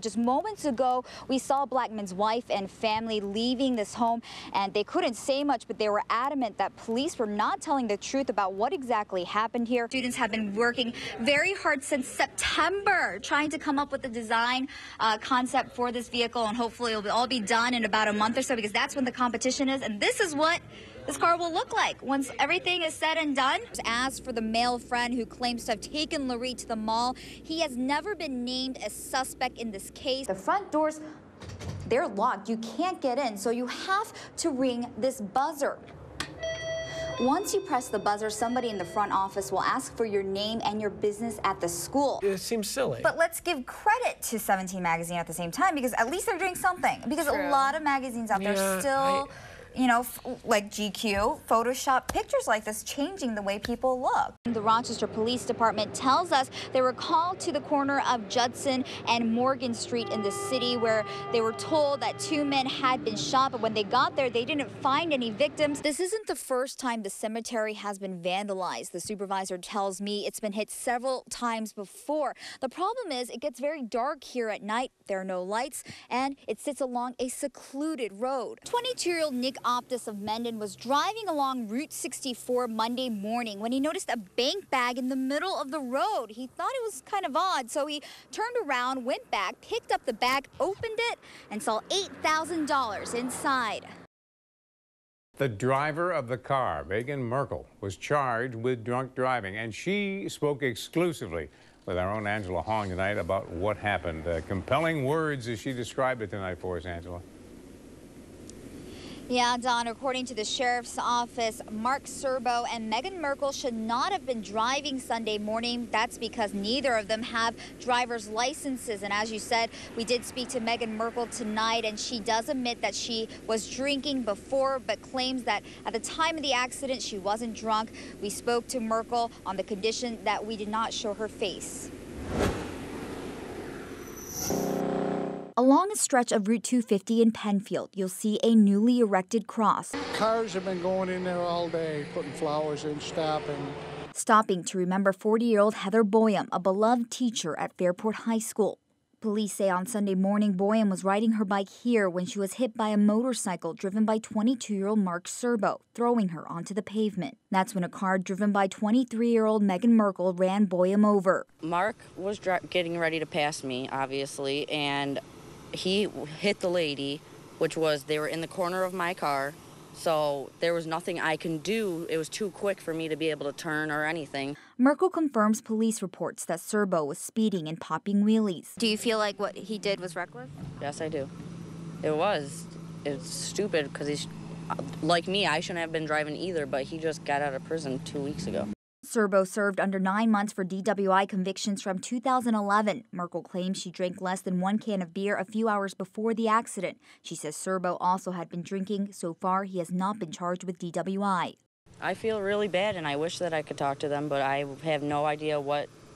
Just moments ago, we saw Blackman's wife and family leaving this home, and they couldn't say much, but they were adamant that police were not telling the truth about what exactly happened here. Students have been working very hard since September, trying to come up with the design concept for this vehicle, and hopefully it'll all be done in about a month or so, because that's when the competition is, and this is what this car will look like once everything is said and done. As for the male friend who claims to have taken Loree to the mall, he has never been named as suspect in this case. The front doors, they're locked. You can't get in, so you have to ring this buzzer. Once you press the buzzer, somebody in the front office will ask for your name and your business at the school. It seems silly. But let's give credit to 17 Magazine at the same time, because at least they're doing something. Because a lot of magazines out there still, you know, like GQ, Photoshop pictures like this, changing the way people look. The Rochester Police Department tells us they were called to the corner of Judson and Morgan Street in the city, where they were told that 2 men had been shot, but when they got there, they didn't find any victims. This isn't the first time the cemetery has been vandalized. The supervisor tells me it's been hit several times before. The problem is it gets very dark here at night. There are no lights, and it sits along a secluded road. 22-year-old Nick Optis of Mendon was driving along Route 64 Monday morning when he noticed a bank bag in the middle of the road. He thought it was kind of odd, so he turned around, went back, picked up the bag, opened it, and saw $8,000 inside. The driver of the car, Meghan Merkel, was charged with drunk driving, and she spoke exclusively with our own Angela Hong tonight about what happened. Compelling words as she described it tonight for us, Angela. Yeah, Don, according to the sheriff's office, Mark Serbo and Meghan Merkel should not have been driving Sunday morning. That's because neither of them have driver's licenses. And as you said, we did speak to Meghan Merkel tonight, and she does admit that she was drinking before, but claims that at the time of the accident, she wasn't drunk. We spoke to Merkel on the condition that we did not show her face. Along a stretch of Route 250 in Penfield, you'll see a newly erected cross. Cars have been going in there all day, putting flowers in, stopping to remember 40-year-old Heather Boyum, a beloved teacher at Fairport High School. Police say on Sunday morning, Boyum was riding her bike here when she was hit by a motorcycle driven by 22-year-old Mark Serbo, throwing her onto the pavement. That's when a car driven by 23-year-old Meghan Merkel ran Boyum over. Mark was getting ready to pass me, obviously, and he hit the lady, which was, they were in the corner of my car, so there was nothing I can do. It was too quick for me to be able to turn or anything. Merkel confirms police reports that Serbo was speeding and popping wheelies. Do you feel like what he did was reckless? Yes, I do. It was. It's stupid because he's, like me, I shouldn't have been driving either, but he just got out of prison 2 weeks ago. Serbo served under 9 months for DWI convictions from 2011. Merkel claims she drank less than 1 can of beer a few hours before the accident. She says Serbo also had been drinking. So far, he has not been charged with DWI. I feel really bad, and I wish that I could talk to them, but I have no idea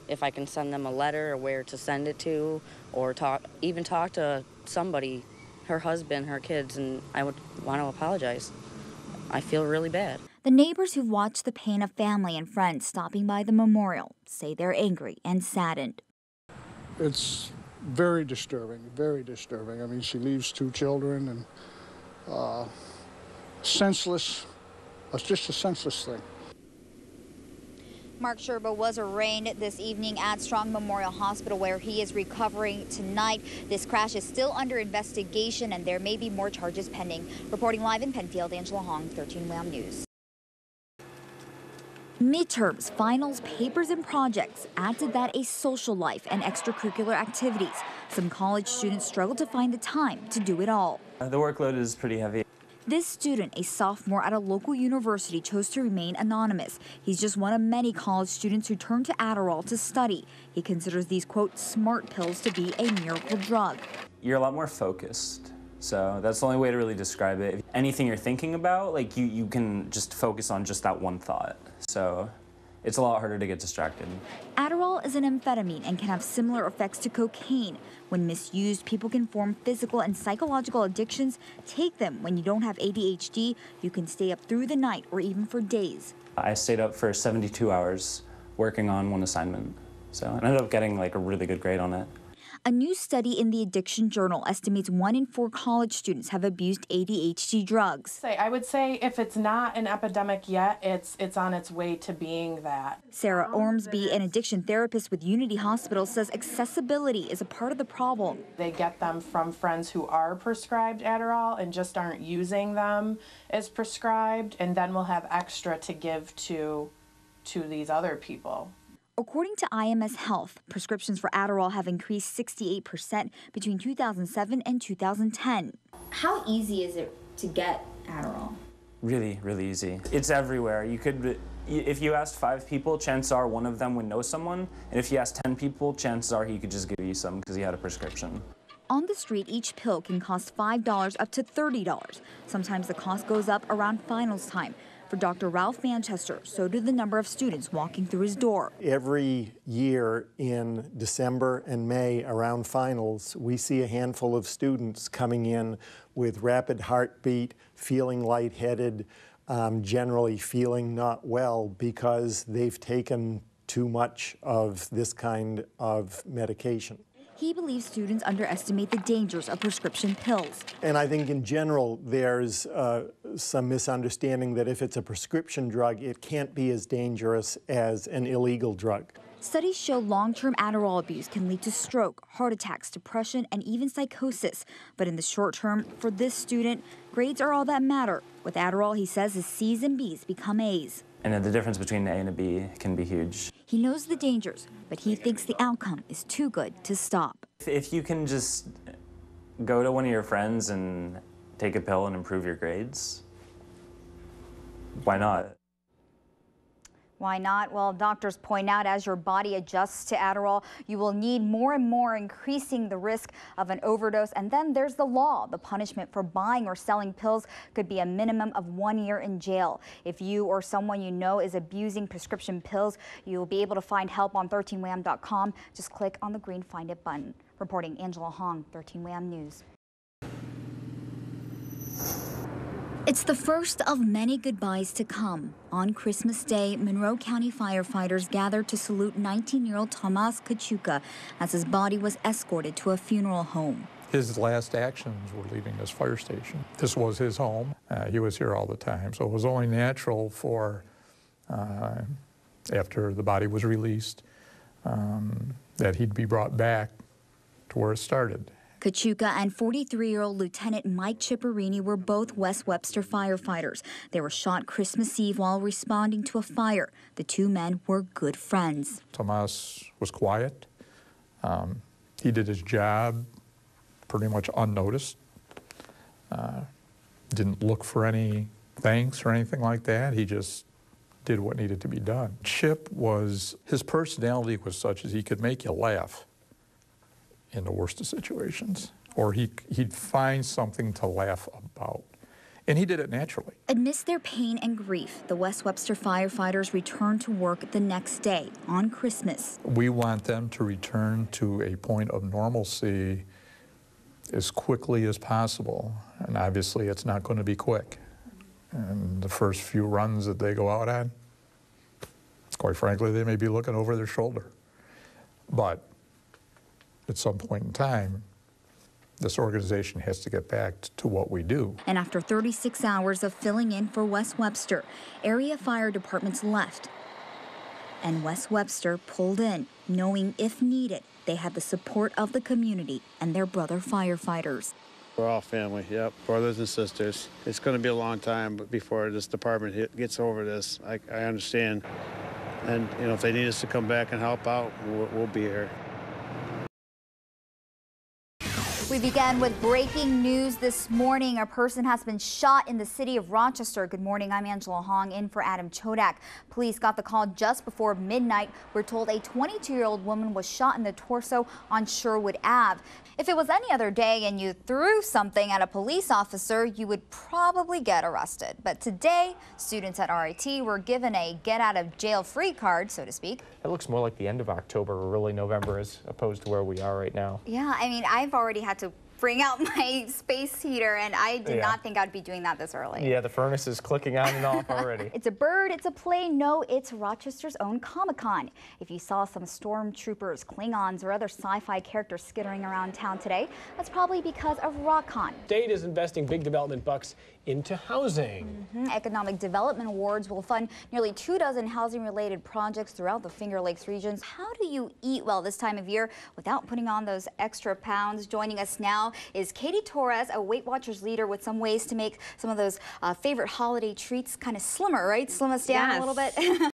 if I can send them a letter or where to send it to, or even talk to somebody, her husband, her kids, and I would want to apologize. I feel really bad. The neighbors who've watched the pain of family and friends stopping by the memorial say they're angry and saddened. It's very disturbing, very disturbing. I mean, she leaves 2 children, and senseless. It's just a senseless thing. Mark Serbo was arraigned this evening at Strong Memorial Hospital, where he is recovering tonight. This crash is still under investigation, and there may be more charges pending. Reporting live in Penfield, Angela Hong, 13 WHAM News. Midterms, finals, papers, and projects. Add to that a social life and extracurricular activities. Some college students struggle to find the time to do it all. The workload is pretty heavy. This student, a sophomore at a local university, chose to remain anonymous. He's just one of many college students who turn to Adderall to study. He considers these, quote, smart pills to be a miracle drug. You're a lot more focused. So that's the only way to really describe it. Anything you're thinking about, like you can just focus on just that one thought. So it's a lot harder to get distracted. Adderall is an amphetamine and can have similar effects to cocaine. When misused, people can form physical and psychological addictions. Take them when you don't have ADHD. You can stay up through the night or even for days. I stayed up for 72 hours working on one assignment. So I ended up getting like a really good grade on it. A new study in the Addiction Journal estimates 1 in 4 college students have abused ADHD drugs. I would say if it's not an epidemic yet, it's on its way to being that. Sarah Ormsby, an addiction therapist with Unity Hospital, says accessibility is a part of the problem. They get them from friends who are prescribed Adderall and just aren't using them as prescribed, and then we'll have extra to give to these other people. According to IMS Health, prescriptions for Adderall have increased 68% between 2007 and 2010. How easy is it to get Adderall? Really, really easy. It's everywhere. If you asked 5 people, chances are one of them would know someone. And if you asked 10 people, chances are he could just give you some because he had a prescription. On the street, each pill can cost $5 up to $30. Sometimes the cost goes up around finals time. For Dr. Ralph Manchester, so do the number of students walking through his door. Every year in December and May around finals, we see a handful of students coming in with rapid heartbeat, feeling lightheaded, generally feeling not well because they've taken too much of this kind of medication. He believes students underestimate the dangers of prescription pills. And I think in general there's some misunderstanding that if it's a prescription drug, it can't be as dangerous as an illegal drug. Studies show long-term Adderall abuse can lead to stroke, heart attacks, depression, and even psychosis. But in the short term, for this student, grades are all that matter. With Adderall, he says his C's and B's become A's. And the difference between an A and a B can be huge. He knows the dangers, but he thinks the outcome is too good to stop. If you can just go to one of your friends and take a pill and improve your grades, why not? Why not? Well, doctors point out as your body adjusts to Adderall, you will need more and more, increasing the risk of an overdose. And then there's the law. The punishment for buying or selling pills could be a minimum of 1 year in jail. If you or someone you know is abusing prescription pills, you'll be able to find help on 13wham.com. Just click on the green Find It button. Reporting Angela Hong, 13 Wham News. It's the first of many goodbyes to come. On Christmas Day, Monroe County firefighters gathered to salute 19-year-old Tomas Kachuka as his body was escorted to a funeral home. His last actions were leaving this fire station. This was his home. He was here all the time, so it was only natural for, after the body was released, that he'd be brought back to where it started. Kachuka and 43-year-old Lieutenant Mike Chipperini were both West Webster firefighters. They were shot Christmas Eve while responding to a fire. The two men were good friends. Tomas was quiet. He did his job pretty much unnoticed. Didn't look for any thanks or anything like that. He just did what needed to be done. Chip his personality was such as he could make you laugh in the worst of situations, or he'd find something to laugh about. And he did it naturally. Amidst their pain and grief, the West Webster firefighters returned to work the next day, on Christmas. We want them to return to a point of normalcy as quickly as possible. And obviously it's not going to be quick. And the first few runs that they go out on, quite frankly, they may be looking over their shoulder. But at some point in time, this organization has to get back to what we do. And after 36 hours of filling in for West Webster, area fire departments left. And West Webster pulled in, knowing if needed, they had the support of the community and their brother firefighters. We're all family, yep, brothers and sisters. It's going to be a long time before this department gets over this. I understand. And, if they need us to come back and help out, we'll be here. We began with breaking news this morning. A person has been shot in the city of Rochester. Good morning, I'm Angela Hong, in for Adam Chodak. Police got the call just before midnight. We're told a 22-year-old woman was shot in the torso on Sherwood Ave. If it was any other day and you threw something at a police officer, you would probably get arrested. But today, students at RIT were given a get-out-of-jail-free card, so to speak. It looks more like the end of October or early November as opposed to where we are right now. Yeah, I mean, I've already had to bring out my space heater, and I did not think I'd be doing that this early. Yeah, the furnace is clicking on and off already. It's a bird, it's a plane, no, it's Rochester's own Comic-Con. If you saw some stormtroopers, Klingons, or other sci-fi characters skittering around town today, that's probably because of RockCon. State is investing big development bucks into housing. Economic Development Awards will fund nearly 24 housing-related projects throughout the Finger Lakes regions. How do you eat well this time of year without putting on those extra pounds? Joining us now is Katie Torres, a Weight Watchers leader, with some ways to make some of those favorite holiday treats kind of slimmer, right? Slim us down a little bit.